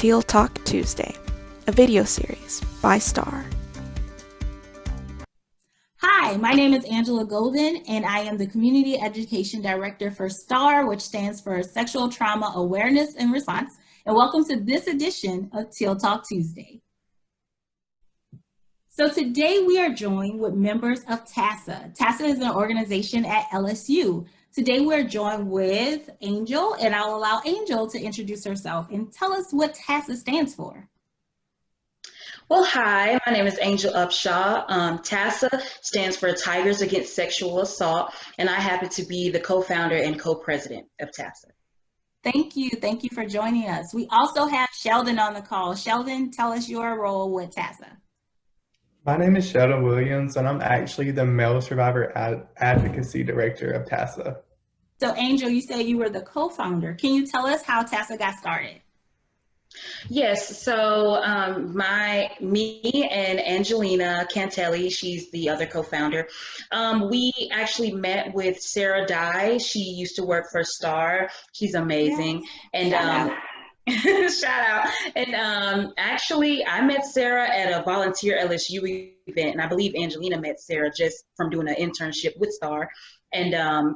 Teal Talk Tuesday, a video series by Star. Hi, my name is Angela Golden, and I am the Community Education Director for STAR, which stands for Sexual Trauma Awareness and Response. And welcome to this edition of Teal Talk Tuesday. So today we are joined with members of TASA. TASA is an organization at LSU. Today we're joined with Angel, and I'll allow Angel to introduce herself and tell us what TASA stands for. Well, hi, my name is Angel Upshaw. TASA stands for Tigers Against Sexual Assault, and I happen to be the co-founder and co-president of TASA. Thank you. Thank you for joining us. We also have Sheldon on the call. Sheldon, tell us your role with TASA. My name is Sheldon Williams, and I'm actually the Male Survivor Advocacy Director of TASA. So, Angel, you say you were the co-founder. Can you tell us how TASA got started? Yes, so me and Angelina Cantelli, she's the other co-founder, we actually met with Sarah Dye. She used to work for Star. She's amazing. And shout out. And actually, I met Sarah at a volunteer LSU event, and I believe Angelina met Sarah just from doing an internship with Star. And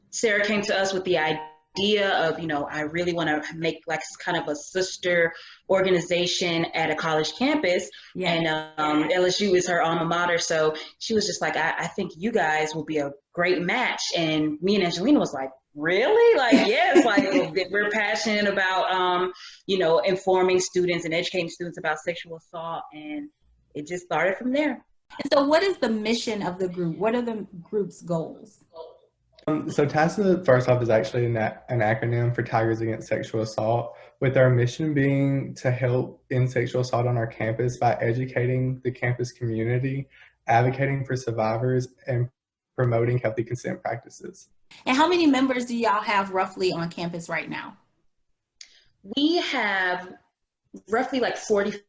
Sarah came to us with the idea of, I really want to make like kind of a sister organization at a college campus. Yes. And LSU is her alma mater. So she was just like, I think you guys will be a great match. And me and Angelina was like, really? Like, yes, like we're passionate about, informing students and educating students about sexual assault. And it just started from there. And so what is the mission of the group? What are the group's goals? So TASA, first off, is actually an acronym for Tigers Against Sexual Assault, with our mission being to help end sexual assault on our campus by educating the campus community, advocating for survivors, and promoting healthy consent practices. And how many members do y'all have roughly on campus right now? We have roughly like 45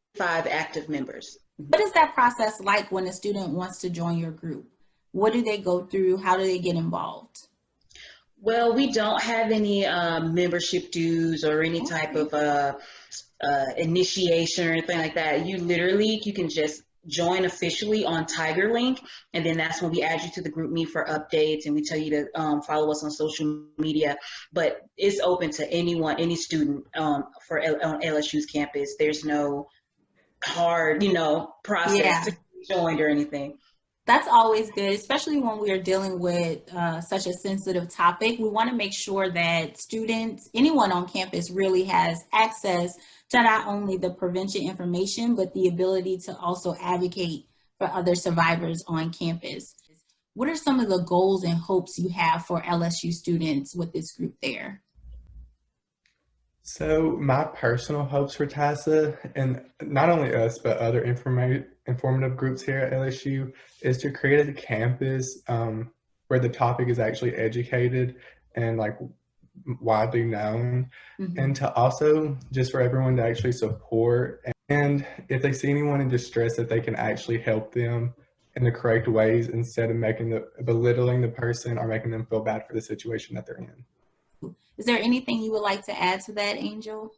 active members. What is that process like when a student wants to join your group? What do they go through? How do they get involved? Well, we don't have any membership dues or any type of initiation or anything like that. You can just join officially on TigerLink, and then that's when we add you to the group meet for updates, and we tell you to follow us on social media. But it's open to anyone, any student on LSU's campus. There's no hard, process to get joined or anything. That's always good, especially when we are dealing with such a sensitive topic. We want to make sure that students, anyone on campus, really has access to not only the prevention information, but the ability to also advocate for other survivors on campus. What are some of the goals and hopes you have for LSU students with this group there? So my personal hopes for TASA, and not only us, but other informative groups here at LSU, is to create a campus where the topic is actually educated and like widely known, and to also just for everyone to actually support, and if they see anyone in distress, that they can actually help them in the correct ways instead of belittling the person or making them feel bad for the situation that they're in. Is there anything you would like to add to that, Angel?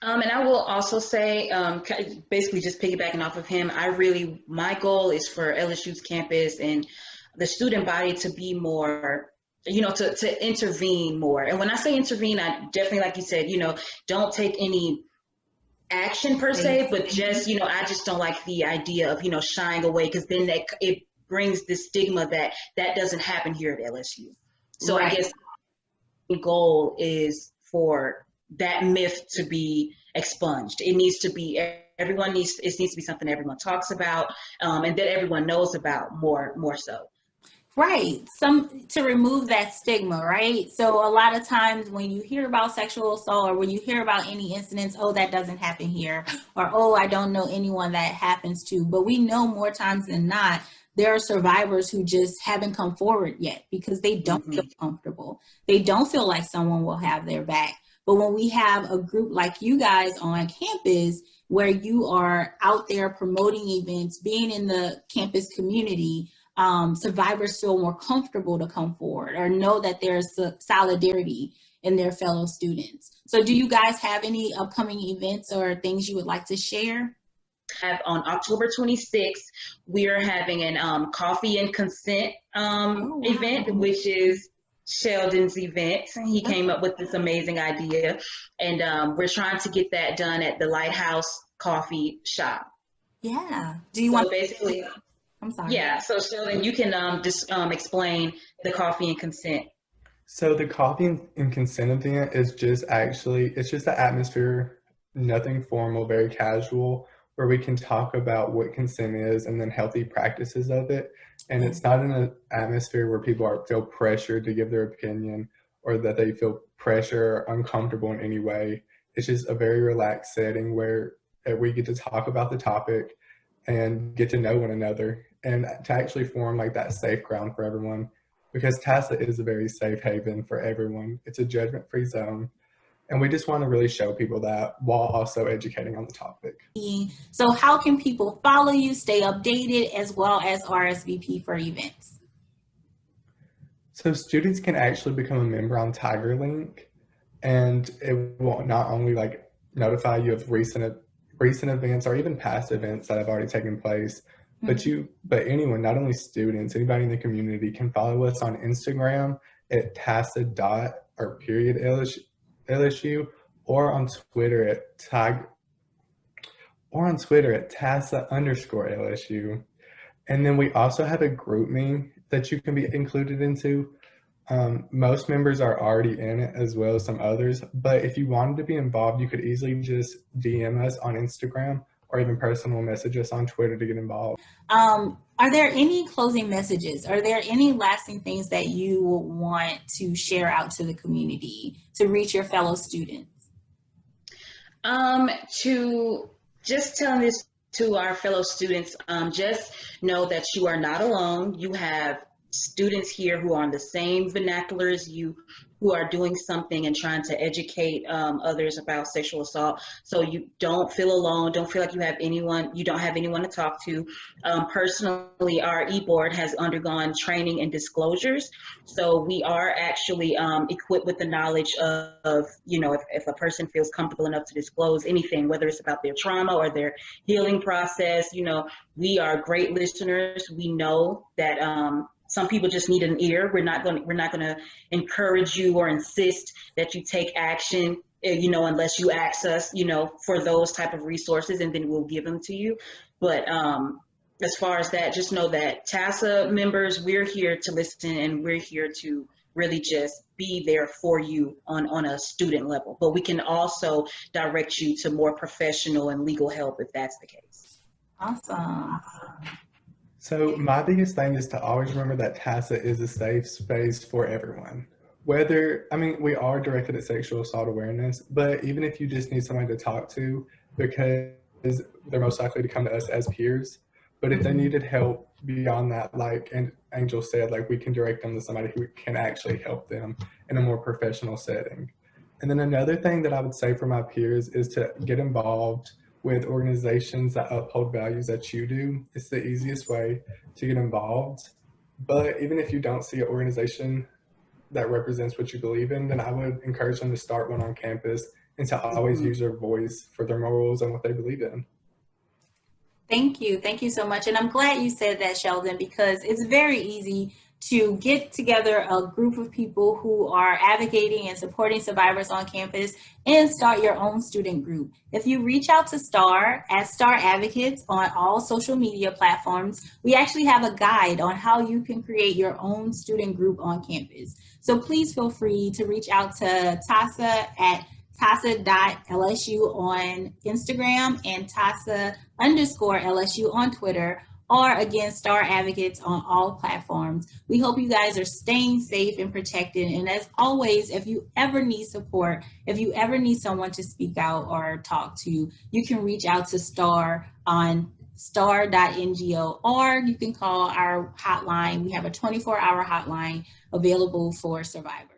And I will also say, basically just piggybacking off of him, my goal is for LSU's campus and the student body to be more, to intervene more. And when I say intervene, I definitely, like you said, don't take any action per se, but just, I just don't like the idea of, shying away, because then it brings the stigma that doesn't happen here at LSU. So right. I guess the goal is for that myth to be expunged. It needs to be it needs to be something everyone talks about, and that everyone knows about more so. Right. To remove that stigma, right? So a lot of times when you hear about sexual assault, or when you hear about any incidents, oh, that doesn't happen here, or oh, I don't know anyone that happens to. But we know more times than not, there are survivors who just haven't come forward yet because they don't feel comfortable. They don't feel like someone will have their back. But when we have a group like you guys on campus, where you are out there promoting events, being in the campus community, survivors feel more comfortable to come forward or know that there's solidarity and their fellow students. So do you guys have any upcoming events or things you would like to share? On October 26th, we are having an coffee and consent event, which is Sheldon's event. He came up with this amazing idea, and we're trying to get that done at the Lighthouse Coffee Shop. Yeah. Do you want basically? I'm sorry. Yeah. So Sheldon, you can just explain the coffee and consent. So the coffee and consent event is just it's just an atmosphere, nothing formal, very casual, where we can talk about what consent is and then healthy practices of it. And it's not in an atmosphere where people feel pressured to give their opinion or that they feel pressure or uncomfortable in any way. It's just a very relaxed setting where we get to talk about the topic and get to know one another and to actually form like that safe ground for everyone, because TASA is a very safe haven for everyone. It's a judgment-free zone. And we just want to really show people that while also educating on the topic. So how can people follow you, stay updated, as well as RSVP for events? So students can actually become a member on TigerLink, and it will not only like notify you of recent events or even past events that have already taken place, but anyone, not only students, anybody in the community can follow us on Instagram at TASA or period LSU, or on Twitter at TASA_LSU. And then we also have a group me that you can be included into. Most members are already in it, as well as some others, but if you wanted to be involved, you could easily just DM us on Instagram or even personal message us on Twitter to get involved. Are there any closing messages? Are there any lasting things that you want to share out to the community to reach your fellow students? To just tell this to our fellow students, just know that you are not alone. You have students here who are on the same vernacular as you, who are doing something and trying to educate others about sexual assault. So you don't feel alone. Don't feel like you don't have anyone to talk to. Personally, our e-board has undergone training and disclosures. So we are actually equipped with the knowledge of if a person feels comfortable enough to disclose anything, whether it's about their trauma or their healing process, we are great listeners. We know that some people just need an ear. We're not going to encourage you or insist that you take action, unless you ask us, for those type of resources, and then we'll give them to you. But as far as that, just know that TASA members, we're here to listen, and we're here to really just be there for you on a student level. But we can also direct you to more professional and legal help if that's the case. Awesome. So my biggest thing is to always remember that TASA is a safe space for everyone. We are directed at sexual assault awareness, but even if you just need somebody to talk to, because they're most likely to come to us as peers. But if they needed help beyond that, like Angel said, like we can direct them to somebody who can actually help them in a more professional setting. And then another thing that I would say for my peers is to get involved with organizations that uphold values that you do. It's the easiest way to get involved. But even if you don't see an organization that represents what you believe in, then I would encourage them to start one on campus and to always use their voice for their morals and what they believe in. Thank you. Thank you so much. And I'm glad you said that, Sheldon, because it's very easy to get together a group of people who are advocating and supporting survivors on campus and start your own student group. If you reach out to STAR at STAR Advocates on all social media platforms, we actually have a guide on how you can create your own student group on campus. So please feel free to reach out to TASA at TASA.LSU on Instagram and TASA_LSU on Twitter, or again, STAR Advocates on all platforms. We hope you guys are staying safe and protected. And as always, if you ever need support, if you ever need someone to speak out or talk to, you can reach out to STAR on star.ngo, or you can call our hotline. We have a 24-hour hotline available for survivors.